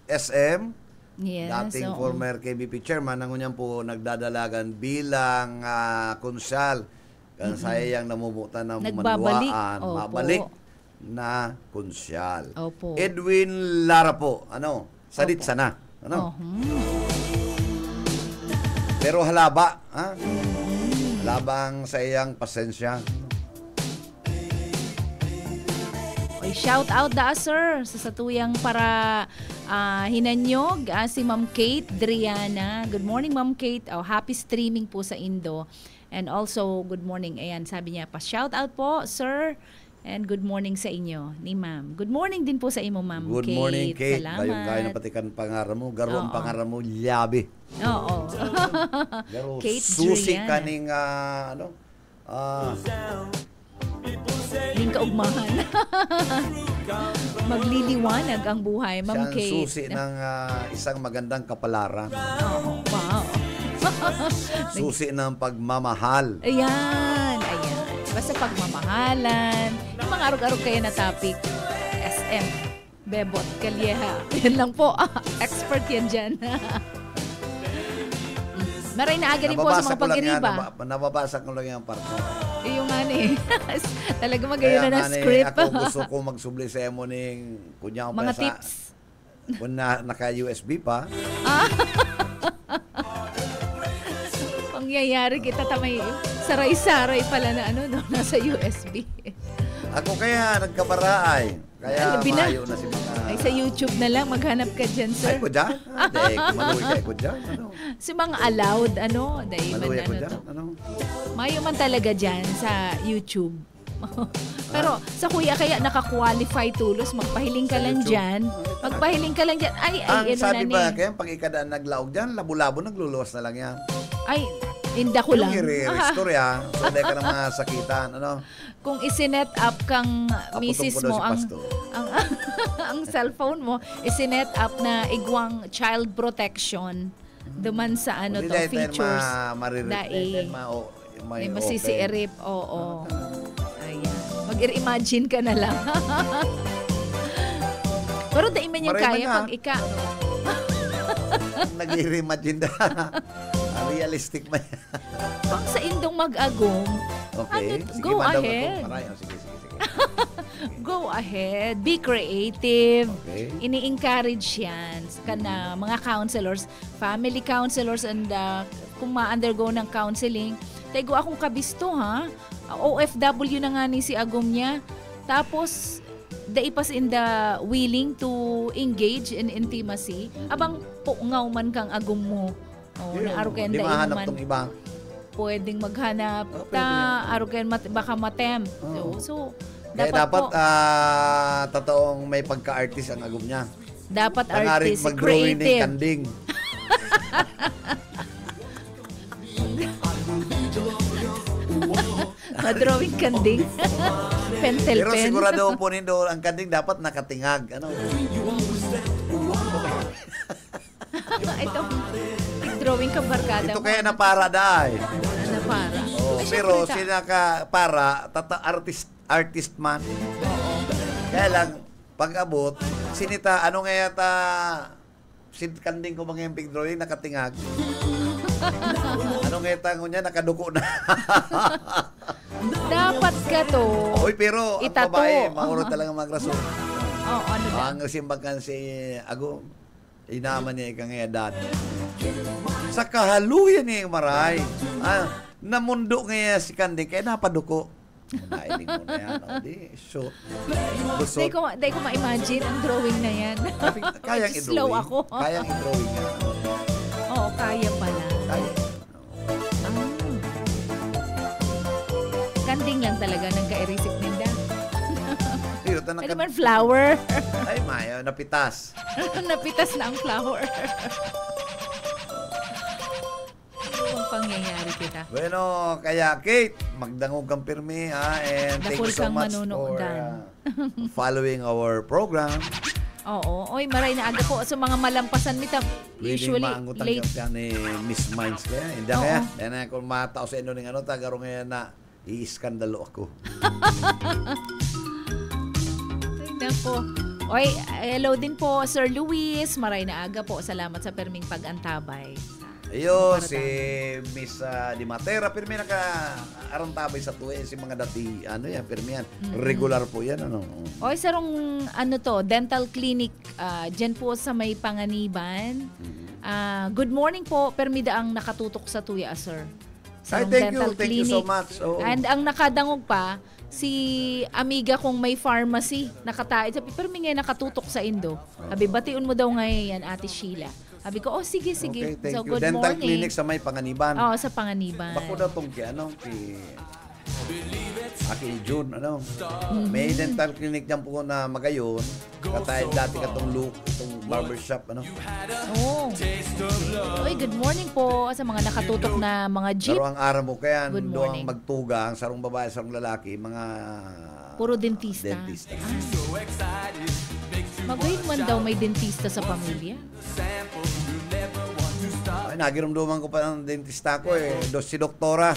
Speaker 2: SM,
Speaker 4: Yes.
Speaker 2: dating
Speaker 4: oo.
Speaker 2: former KBP chairman, ang unyang po nagdadalagan bilang konsyal. Kan sayang namumutan ng
Speaker 4: Nagbabalik.
Speaker 2: manwaan,
Speaker 4: Opo.
Speaker 2: mabalik na konsyal.
Speaker 4: Opo.
Speaker 2: Edwin Lara po, salit
Speaker 4: Opo.
Speaker 2: sana.
Speaker 4: Oh,
Speaker 2: Pero halaba, halabang sa iyang pasensya.
Speaker 4: Oy, shout out da sir sa satuyang para hinanyog si Ma'am Kate Driana. Good morning Ma'am Kate. Happy streaming po sa Indo. And also good morning. Ayan, sabi niya pa shout out po sir. And good morning sa inyo ni Ma'am. Good morning din po sa imo Ma'am
Speaker 2: Good
Speaker 4: Kate.
Speaker 2: morning, Kate.
Speaker 4: Salamat.
Speaker 2: Dayong kaya na patikan pangaran mo. Garo ang
Speaker 4: Oo.
Speaker 2: pangaran mo, Liabi.
Speaker 4: Oo.
Speaker 2: Garo
Speaker 4: Kate
Speaker 2: susi
Speaker 4: Driana.
Speaker 2: kaning,
Speaker 4: Ning kaugmahan. Magliliwanag ang buhay Ma'am
Speaker 2: siyang
Speaker 4: Kate.
Speaker 2: susi ng isang magandang kapalaran.
Speaker 4: Oh, wow.
Speaker 2: Susi ng pagmamahal.
Speaker 4: Ayan. Basta pagmamahalan. Yung mga arog-arog kayo na topic. SM. Bebot. Kalyeha. Yan lang po. Expert yan dyan. Maray na aga rin po sa mga pag-iriba.
Speaker 2: Nababasa ko lang yung part mo.
Speaker 4: Yung nga ni. Talaga magayon
Speaker 2: Kaya
Speaker 4: na
Speaker 2: nga ni,
Speaker 4: script.
Speaker 2: ako gusto ko magsubli sa mo ning kunyang
Speaker 4: Mga
Speaker 2: sa,
Speaker 4: tips.
Speaker 2: Kung naka-USB pa.
Speaker 4: Pangyayari kita tamay saray-saray pala na nasa USB.
Speaker 2: Ako kaya nagkabaraay. Kaya
Speaker 4: Alabi na.
Speaker 2: mayo na si mga...
Speaker 4: Ay, sa YouTube na lang, maghanap ka dyan,
Speaker 2: Ay
Speaker 4: sir.
Speaker 2: ko dyan? Dahil kumaluwi ka ko dyan.
Speaker 4: Si mga allowed, dahil
Speaker 2: Maluwi ko dyan?
Speaker 4: to. Mayo man talaga dyan sa YouTube. Pero sa kuya kaya naka-qualify tulos, magpahiling ka
Speaker 2: Sa
Speaker 4: lang
Speaker 2: YouTube?
Speaker 4: dyan. Magpahiling ka lang dyan. Ay,
Speaker 2: Ang sabi ba,
Speaker 4: ni.
Speaker 2: kaya pag ikadaan naglaog dyan, labo-labo nagluluwas na lang yan.
Speaker 4: Ay, inda ko lang.
Speaker 2: Yung i-restore yan. So, hindi ka na masakitan.
Speaker 4: Kung isinet up kang misis
Speaker 2: Putong-puno
Speaker 4: mo,
Speaker 2: si
Speaker 4: ang
Speaker 2: Pasto.
Speaker 4: ang cellphone mo, isinet up na igwang child protection. Duman sa
Speaker 2: Hindi
Speaker 4: to,
Speaker 2: dahil
Speaker 4: features.
Speaker 2: Dahil
Speaker 4: May masisi-erip. Oo. Ayan. Mag-imagine ka na lang. Pero dahil man yung
Speaker 2: Maray
Speaker 4: kaya
Speaker 2: man
Speaker 4: pag ika.
Speaker 2: Nag-i-imagine na. Realistic man yan.
Speaker 4: Pag sa indong mag-agong,
Speaker 2: Okay.
Speaker 4: go
Speaker 2: madam,
Speaker 4: ahead.
Speaker 2: Maray. Sige.
Speaker 4: Go ahead. Be creative.
Speaker 2: Okay.
Speaker 4: Ini-encourage yan kana mga counselors, family counselors, and kung ma-undergo ng counseling. Tego akong kabisto ha. OFW na nga ni si Agom niya. Tapos, daipas in the willing to engage in intimacy. Abang pungaw man kang Agom mo. Naaro kayo
Speaker 2: Di
Speaker 4: dahil
Speaker 2: mahanap
Speaker 4: man
Speaker 2: tong iba.
Speaker 4: pwedeng maghanap
Speaker 2: Pwede
Speaker 4: ta
Speaker 2: yan.
Speaker 4: aro kayo baka matem. So
Speaker 2: Kaya dapat
Speaker 4: po.
Speaker 2: totoong may pagka-artist ang agum niya.
Speaker 4: Dapat
Speaker 2: Pangaring
Speaker 4: artist,
Speaker 2: mag-drawing ng
Speaker 4: creative.
Speaker 2: kanding.
Speaker 4: Madrawing kanding. Pentel
Speaker 2: Pero
Speaker 4: pen.
Speaker 2: sigurado po nindo ang kanding dapat nakatingag. Ano?
Speaker 4: Ito, drawing ka barkada
Speaker 2: Ito
Speaker 4: mo.
Speaker 2: kaya na para dahil.
Speaker 4: Na para.
Speaker 2: Oh,
Speaker 4: Ay,
Speaker 2: pero
Speaker 4: syempre
Speaker 2: sinaka para artist man. Kaya lang pag-abot sinita ano nga yata kanding ko mga big drawing nakatingag. Ano nga yata niya nakaduko na.
Speaker 4: dapat ka to.
Speaker 2: Oy, pero ang
Speaker 4: Itato.
Speaker 2: babae mauro talaga magrason.
Speaker 4: Oh, ano na?
Speaker 2: Ang simbakan si Ago, inaman niya ikang edad. Sa kahaluyan niya yung maray. Namundo nga si Kanding, kaya napaduko. Nailing mo na yan. O, di, shoot. Busot.
Speaker 4: Di ko ma-imagine ang drawing na yan.
Speaker 2: Kayang
Speaker 4: Slow
Speaker 2: i-drawing.
Speaker 4: ako.
Speaker 2: Kayang i-drawing nga.
Speaker 4: Oo, kaya pala.
Speaker 2: Kaya.
Speaker 4: Kanding lang talaga ng ka-erisip ninda.
Speaker 2: Pero
Speaker 4: Ano man, flower.
Speaker 2: Ay, Maya, napitas.
Speaker 4: Napitas na ang flower. Ano ang pangyayari kita?
Speaker 2: Bueno, kaya Kate, magdangog kang pirmi, and thank you
Speaker 4: Dakul
Speaker 2: so
Speaker 4: kang
Speaker 2: much for
Speaker 4: manunood.
Speaker 2: following our program.
Speaker 4: Oo. Oy, maray na aga po sa mga malampasan nita. Usually,
Speaker 2: Pwedeng
Speaker 4: late.
Speaker 2: maangutan ni Miss Minds kaya. Hindi
Speaker 4: Oo.
Speaker 2: kaya. Dahil kung matao sa inyo ng ano, tagaro ngayon na i-skandalo ako.
Speaker 4: Ay, nako. Oy, hello din po, Sir Luis. Maray na aga po. Salamat sa perming pag-antabay.
Speaker 2: Ayun, si Miss Di Matera, pirmi naka-arantabay sa tuwi. Si mga dati, ano yan, pirmi yan. Regular po yan, ano.
Speaker 4: Oy, sarong ano to, dental clinic dyan po sa may Panganiban. Good morning po, permida ang nakatutok sa tuya, sir.
Speaker 2: Ay,
Speaker 4: Sarong
Speaker 2: thank you so much. Oo.
Speaker 4: And ang nakadangog pa, si amiga kong may pharmacy, nakatait. Sabi, permi nga nakatutok sa Indo. Sabi, batiun mo daw ngayon, Ate Sheila. Sabi ko, oh, sige.
Speaker 2: Okay, thank
Speaker 4: So,
Speaker 2: you.
Speaker 4: good
Speaker 2: Dental
Speaker 4: morning.
Speaker 2: clinic sa may Panganiban.
Speaker 4: Oo, sa Panganiban.
Speaker 2: Bako na itong June, ano. May dental clinic dyan po na Magayon. Katay dati katong look, itong barbershop, ano.
Speaker 4: Oh. Oy, good morning po sa mga nakatutok na mga jeep.
Speaker 2: Pero ang araw mo kaya,
Speaker 4: Good
Speaker 2: doon
Speaker 4: morning.
Speaker 2: ang magtugang, sarong babae, sarong lalaki, mga
Speaker 4: Puro dentista.
Speaker 2: dentista.
Speaker 4: Magayon man daw may dentista sa pamilya.
Speaker 2: Ay, nagiramdaman ko pa ng dentista ko si Doktora.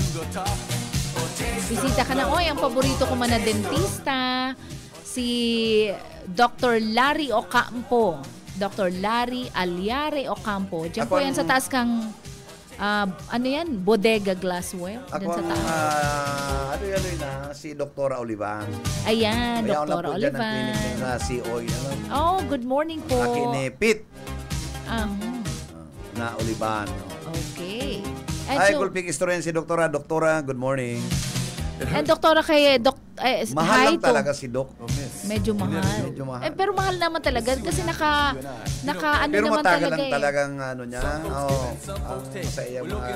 Speaker 4: Bisita ka na. Oy, ang paborito ko man na dentista, si Dr. Larry Ocampo. Dr. Larry Aliare Ocampo. Diyan po
Speaker 2: Ako
Speaker 4: yan sa taas kang, ano yan? Bodega Glassware.
Speaker 2: Ako
Speaker 4: Diyan sa
Speaker 2: ang,
Speaker 4: taas.
Speaker 2: ano yan na, si Doktora Olivan.
Speaker 4: Ayan,
Speaker 2: Kaya ako na
Speaker 4: Dr.
Speaker 2: po dyan ang
Speaker 4: Olivan.
Speaker 2: clinic niya na si Oy, ano.
Speaker 4: Oh, good morning po.
Speaker 2: Akin ni Pete
Speaker 4: Mhm.
Speaker 2: na Olivan.
Speaker 4: Okay.
Speaker 2: Ay, kulping istorya si Doktora. Doktora, good morning.
Speaker 4: And doktora kay
Speaker 2: Mahal lang
Speaker 4: hi to.
Speaker 2: talaga si Doc.
Speaker 4: Medyo mahal.
Speaker 2: Medyo mahal.
Speaker 4: Pero mahal naman talaga kasi naka ano
Speaker 2: Pero
Speaker 4: naman
Speaker 2: matagal
Speaker 4: talaga
Speaker 2: lang
Speaker 4: eh.
Speaker 2: talagang ano niya. Ang sa iya mga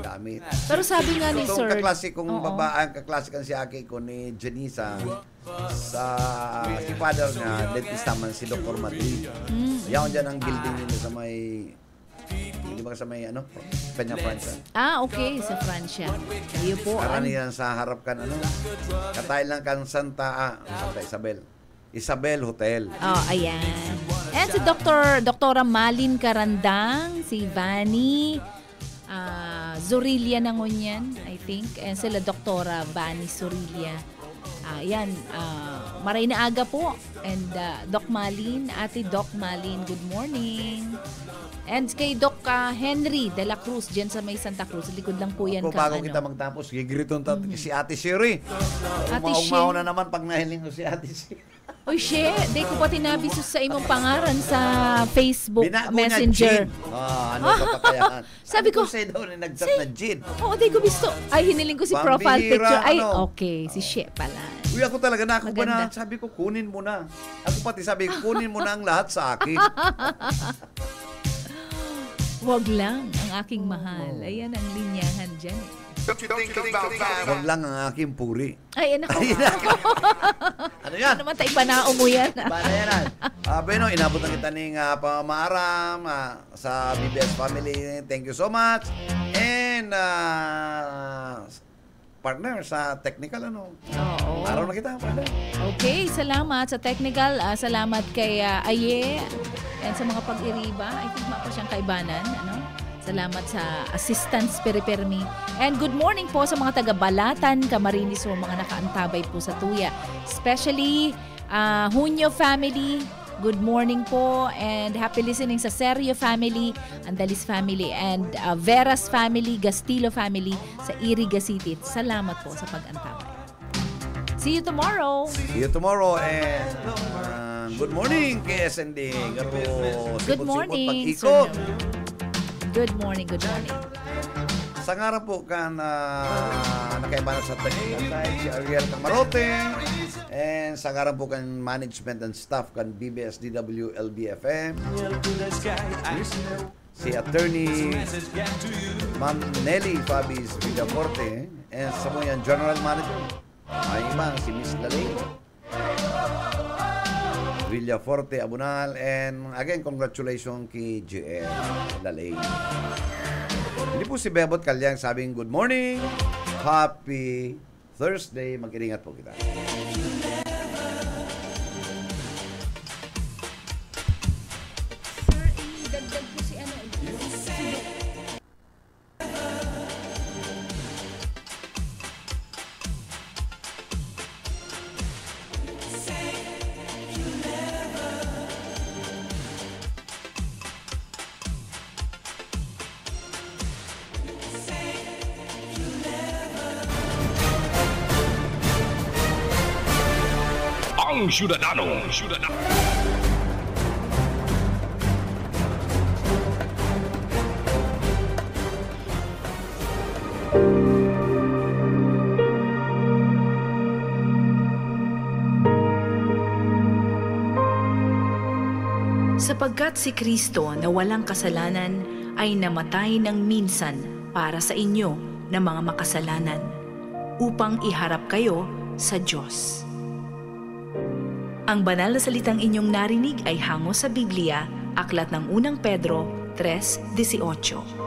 Speaker 2: gamit.
Speaker 4: Pero sabi nga ni
Speaker 2: Itong
Speaker 4: Sir,
Speaker 2: kaklasikong
Speaker 4: oo.
Speaker 2: babae, kaklasikan si Aki ko ni Janisa si father niya, dentista man si Dr. Madrid. Yan dyan ang building nila sa may hindi ba sa may ano? Peña Francia.
Speaker 4: Okay, sa Francia. Iyo po.
Speaker 2: Karaniyan sa harap kan ano? Katay lang kan Santa Isabel. Isabel Hotel.
Speaker 4: Oh, ayan. And si Doktora Malin Karandang, si Vani, Zorilia Nangonyan, I think. And sila Doktora Vani Zorilia. Ayan, maray na aga po. And Doc Malin, Ate Doc Malin, good morning. And kay Doc Henry de la Cruz, dyan sa may Santa Cruz. Likod lang po yan
Speaker 2: Ako,
Speaker 4: ka.
Speaker 2: bago kita magtapos, gigriton si Ate Sherry.
Speaker 4: Ate
Speaker 2: Umaw
Speaker 4: Sherry.
Speaker 2: na naman pag nahiling ko si Ate Sherry.
Speaker 4: Oy, shit. Di ko pa tinabisos sa imong pangaran sa Facebook
Speaker 2: Binago
Speaker 4: Messenger.
Speaker 2: niya, Jin. Ano ka pa kaya?
Speaker 4: Sabi ko,
Speaker 2: sa'yo daw na nag-chat na Jin.
Speaker 4: Oo, di ko gusto. Ay, hiniling ko si profile
Speaker 2: Pambihira,
Speaker 4: picture. Ay,
Speaker 2: ano?
Speaker 4: okay. Si Shea pala.
Speaker 2: Uy, ako talaga na, ako ba na?
Speaker 4: Maganda.
Speaker 2: Sabi ko, kunin mo na. Ako pati sabi, kunin mo na ang lahat sa akin.
Speaker 4: Wag lang ang aking mahal. Ayan ang linyahan dyan.
Speaker 2: Wag lang ang aking puri.
Speaker 4: Ay, anak ko.
Speaker 2: Ano yan?
Speaker 4: Ano naman tayo ipanao mo yan?
Speaker 2: Bana yan. Beno, inabot na kita ng pamaaram sa BBS family. Thank you so much. And partner sa technical,
Speaker 4: Oo.
Speaker 2: araw na kita, partner.
Speaker 4: Okay, salamat sa technical. Salamat kay Aye and sa mga pag-iriba. I think mapa siyang kaibanan. Salamat sa assistance Peripermi. And good morning po sa mga taga-Balatan, Camarines, mga nakaantabay po sa Tuya. Especially Hunyo family. Good morning po and happy listening sa Serio family, Andalis family, and Veras family, Gastillo family sa Iriga City. Salamat po sa pag-antabay. See you tomorrow!
Speaker 2: See you tomorrow and good morning kay SND.
Speaker 4: Good morning!
Speaker 2: Pag-ikot.
Speaker 4: Good morning, good morning.
Speaker 2: Sa nga po kan nakaibanan sa technical side si Ariel Camarote and sa nga po kan management and staff kan BBS DWLB-FM si attorney Ma'am Nelly Fabis Villaforte and sa mo yan general manager ay iba si Miss Lalay Villaforte Abunal and again congratulations kay GL Lalay. Hindi po si Bebot Kalyang sabing good morning, happy Thursday, mag-iringat po kita.
Speaker 4: Sir, dagdag po si
Speaker 3: Ang Ciudadano.
Speaker 7: Sapagkat si Kristo na walang kasalanan ay namatay ng minsan para sa inyo na mga makasalanan, upang iharap kayo sa Diyos. Ang banal na salitang inyong narinig ay hango sa Biblia, Aklat ng Unang Pedro 3:18.